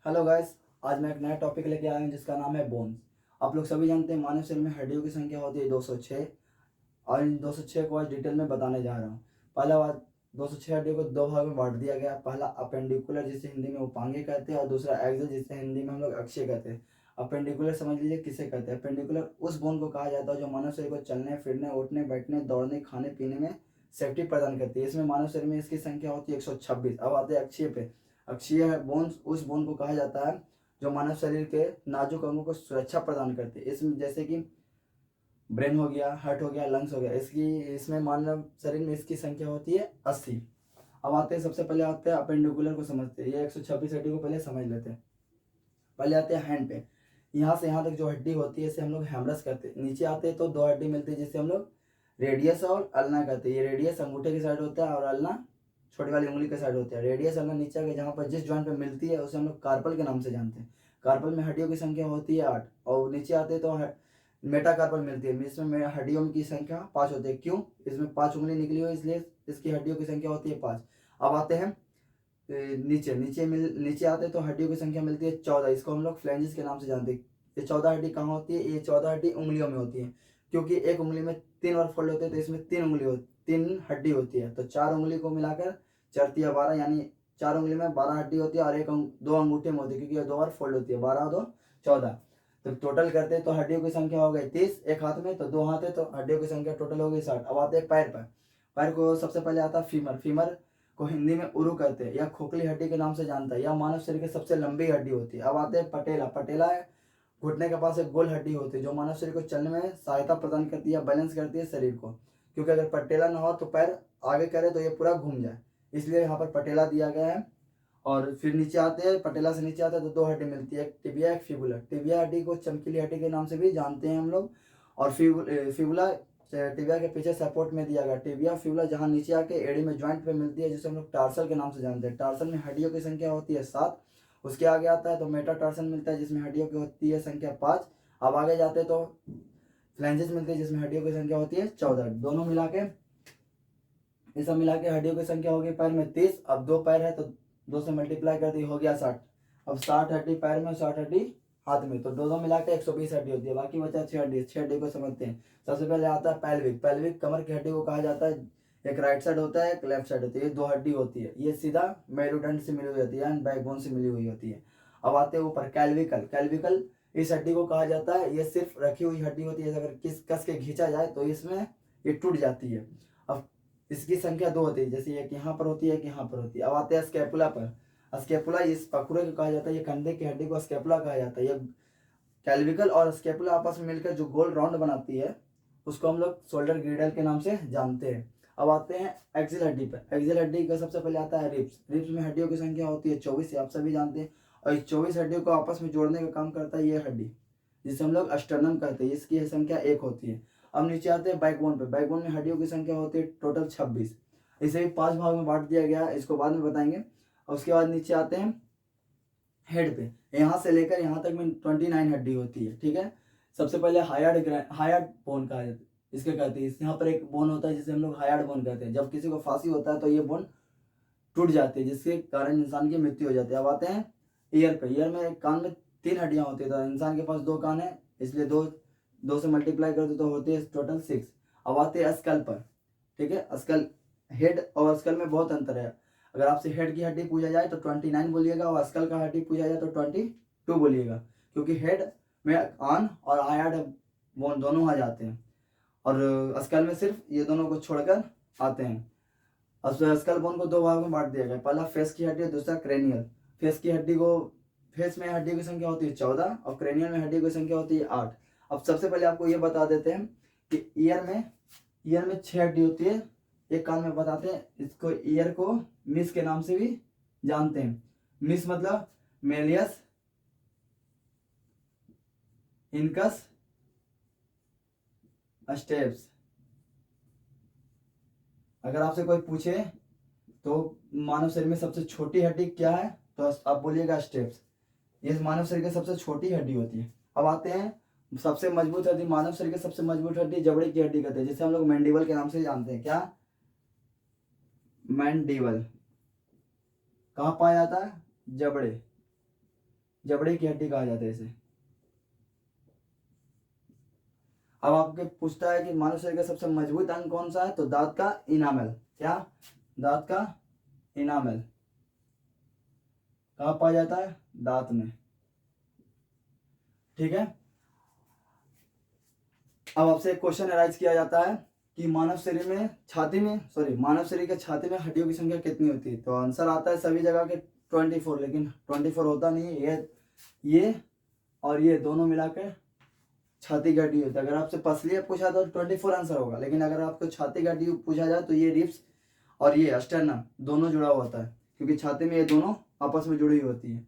Hello guys. आज मैं एक नया टॉपिक लेके आया हूँ जिसका नाम है बोन्स। आप लोग सभी जानते हैं मानव शरीर में हड्डियों की संख्या होती है 206। और इन 206 को आज डिटेल में बताने जा रहा हूँ। पहला बात, 206 हड्डियों को दो भाग में बांट दिया गया। पहला अपेंडिकुलर जिसे हिंदी में उपांगे कहते हैं, और दूसरा एक्सल जिसे हिंदी में हम लोग अक्षीय कहते हैं। अपेंडिकुलर समझ लीजिए किसे कहते हैं। अपेंडिकुलर उस बोन को कहा जाता है जो मानव शरीर को चलने फिरने उठने बैठने दौड़ने खाने पीने में सेफ्टी प्रदान करती है। इसमें मानव शरीर में इसकी संख्या होती है 126। अब आते हैं अक्षीय पे। अक्षीय बोन्स उस बोन को कहा जाता है जो मानव शरीर के नाजुक अंगों को सुरक्षा प्रदान करती है। इसमें जैसे कि ब्रेन हो गया, हार्ट हो गया, लंग्स हो गया, इसमें मानव शरीर में इसकी संख्या होती है 80। अब आते हैं, सबसे पहले आते हैं अपेंडिकुलर को समझते हैं। ये 126 हड्डी को पहले समझ लेते हैं। पहले आते हैं हैंड पे। यहाँ से यहाँ तक जो हड्डी होती है इसे हम लोग हैमरस करते हैं। नीचे आते हैं तो दो हड्डी मिलती है जिसे हम लोग रेडियस और अल्ना कहते हैं। ये रेडियस अंगूठे की साइड होता है और अल्ना छोटी वाली उंगली के साइड होता है। रेडियस अल्ना नीचे आके जहाँ पर जिस जॉइंट पे मिलती है उसे हम लोग कार्पल के नाम से जानते हैं। कार्पल में हड्डियों की संख्या होती है 8। और नीचे आते हैं तो मेटाकार्पल मिलती है। इसमें हड्डियों की संख्या 5 होती है। क्यों? इसमें 5 उंगली निकली हुई इसलिए इसकी हड्डियों की संख्या होती है 5। अब आते हैं नीचे आते हैं तो हड्डियों की संख्या मिलती है 14। इसको हम लोग फ्लैंजेस के नाम से जानते हैं। ये 14 हड्डी कहाँ होती है? ये 14 हड्डी उंगलियों में होती है। क्योंकि एक उंगली में 3 बार फोल्ड होते हैं तो इसमें 3 हड्डी होती है। तो 4 उंगली को मिलाकर 4×3 = 12, यानी 4 उंगली में 12 हड्डी होती है और दो अंगूठे में होती है क्योंकि ये 2 बार फोल्ड होती है। 12 और 2 14। तो टोटल करते हैं तो हड्डियों की संख्या हो गई 30। एक हाथ में तो 2 हाथ है तो हड्डियों की संख्या टोटल हो गई 60। अब आते हैं पैर पर। पैर को सबसे पहले आता है फीमर। फीमर को हिंदी में उरु कहते हैं या खोखली हड्डी के नाम से जानता है। यह मानव शरीर की सबसे लंबी हड्डी होती है। अब आते हैं पटेला। पटेला घुटने के पास एक गोल हड्डी होती है जो मानव शरीर को चलने में सहायता प्रदान करती है, बैलेंस करती है शरीर को। क्योंकि अगर पटेला ना हो तो पैर आगे करे तो ये पूरा घूम जाए, इसलिए यहाँ पर पटेला दिया गया है। और फिर नीचे आते हैं, पटेला से नीचे आते हैं तो दो हड्डी मिलती है, एक टिबिया एक फिबुला। टिबिया हड्डी को चमकीली हड्डी के नाम से भी जानते हैं हम लोग। और फिबुला टिबिया के पीछे सपोर्ट में दिया गया। टिबिया फिबुला जहाँ नीचे आके एड़ी में ज्वाइंट पे मिलती है जिसे हम लोग टार्सल के नाम से जानते हैं। टार्सल में हड्डियों की संख्या होती है 7। उसके आगे आता है तो मेटाटार्सल मिलता है जिसमें हड्डियों की होती है संख्या 5। अब आगे जाते हैं तो फ्लैंजेस मिलते हैं जिसमें हड्डियों की संख्या होती है 14। दोनों मिला के ये सब मिला के हड्डियों की संख्या होगी पैर में 30। अब 2 पैर है तो 2 से मल्टीप्लाई कर दी, हो गया 60। अब 60 हड्डी पैर में, 60 हड्डी हाथ में, तो दोनों मिला के 120 हड्डी होती है। बाकी बचा 6 हड्डी। 6 हड्डी को समझते हैं। सबसे पहले आता है पैल्विक। पैल्विक कमर की हड्डी को कहा जाता है। एक राइट साइड होता है, एक लेफ्ट साइड होती है। ये 2 हड्डी होती है। ये सीधा मेरुदंड से मिली हुई होती है, बैकबोन से मिली हुई होती है। अब आते हैं ऊपर कैल्विकल। कैल्विकल इस हड्डी को कहा जाता है, ये सिर्फ रखी हुई हड्डी होती है। अगर कस के खींचा जाए तो इसमें ये टूट जाती है। अब इसकी संख्या 2 होती है, जैसे एक यहाँ पर होती है, एक यहाँ पर होती है। अब आते हैं स्कैपुला पर। स्कैपुला इस पखुड़े को कहा जाता है। ये कंधे की हड्डी को स्कैपुला कहा जाता है। ये कैल्विकल और स्कैपुला आपस में मिलकर जो गोल राउंड बनाती है उसको हम लोग शोल्डर ग्रिडल के नाम से जानते हैं। अब आते हैं एक्सिल हड्डी पर। एक्सिल हड्डी का सबसे पहले आता है रिब्स। रिब्स में हड्डियों की संख्या होती है 24, आप सभी जानते हैं। और इस 24 हड्डियों को आपस में जोड़ने का काम करता है ये हड्डी, जिसे हम लोग अस्टर्नम कहते हैं। इसकी संख्या 1 होती है। अब नीचे आते हैं बैकबोन पे। बैकबोन में हड्डियों की संख्या होती है टोटल 26। इसे भी 5 भाग में बांट दिया गया है, इसको बाद में बताएंगे। और उसके बाद नीचे आते हैं हेड पे। यहाँ से लेकर यहाँ तक में 29 हड्डी होती है, ठीक है। सबसे पहले हायार्ड बोन कहा जाता है, इसके कहते हैं। यहाँ पर एक बोन होता है जिसे हम लोग हायार्ड बोन कहते हैं। जब किसी को फांसी होता है तो ये बोन टूट जाती है जिसके कारण इंसान की मृत्यु हो जाती है। अब आते हैं ईयर पे। ईयर में कान में 3 हड्डियां होती है, तो इंसान के पास 2 कान है, इसलिए दो से मल्टीप्लाई कर दो तो होती है टोटल 6। अब आते हैं स्कल पर, ठीक है। स्कल, हेड और स्कल में बहुत अंतर है। अगर आपसे हेड की हड्डी पूछा जाए तो 29 बोलिएगा, और स्कल का हड्डी पूछा जाए तो 22 बोलिएगा। क्योंकि हेड में कान और हायार्ड बोन दोनों आ जाते हैं, और स्कल में सिर्फ ये दोनों को छोड़कर आते हैं। स्कल बोन को 2 भाग में बांट दिया गया। पहला फेस की हड्डी, दूसरा क्रेनियल। फेस में हड्डी की संख्या होती है 14 और क्रेनियल में हड्डी की संख्या होती है 8। अब सबसे पहले आपको ये बता देते हैं कि ईयर में 6 हड्डी होती है। एक कान में बताते हैं, इसको ईयर को मिस के नाम से भी जानते हैं। मिस मतलब मेलियस इनकस स्टेप्स। अगर आपसे कोई पूछे तो मानव शरीर में सबसे छोटी हड्डी क्या है तो आप बोलिएगा स्टेप्स। ये मानव शरीर की सबसे छोटी हड्डी होती है। अब आते हैं सबसे मजबूत हड्डी। मानव शरीर की सबसे मजबूत हड्डी जबड़े की हड्डी कहते हैं, जिसे हम लोग मैंडिबल के नाम से जानते हैं। क्या? मैंडिबल कहाँ पाया जाता है? जबड़े। जबड़े की हड्डी कहा जाता है इसे। अब आपके पूछता है कि मानव शरीर का सबसे मजबूत अंग कौन सा है, तो दांत का इनामेल। क्या? दांत का इनामेल कहाँ पाया जाता है? दांत में। ठीक है। अब आपसे एक क्वेश्चन अराइज किया जाता है कि मानव शरीर में मानव शरीर के छाती में हड्डियों की संख्या कितनी होती है, तो आंसर आता है सभी जगह के 24, लेकिन 24 होता नहीं है। ये और ये दोनों मिलाकर छाती की हड्डी होती है। अगर आपसे पसलियाँ पूछा तो 24 आंसर होगा, लेकिन अगर आपको छाती की हड्डी पूछा जाए तो ये रिब्स और ये स्टर्नम दोनों जुड़ा हुआ होता है, क्योंकि छाती में ये दोनों आपस में जुड़ी हुई होती है।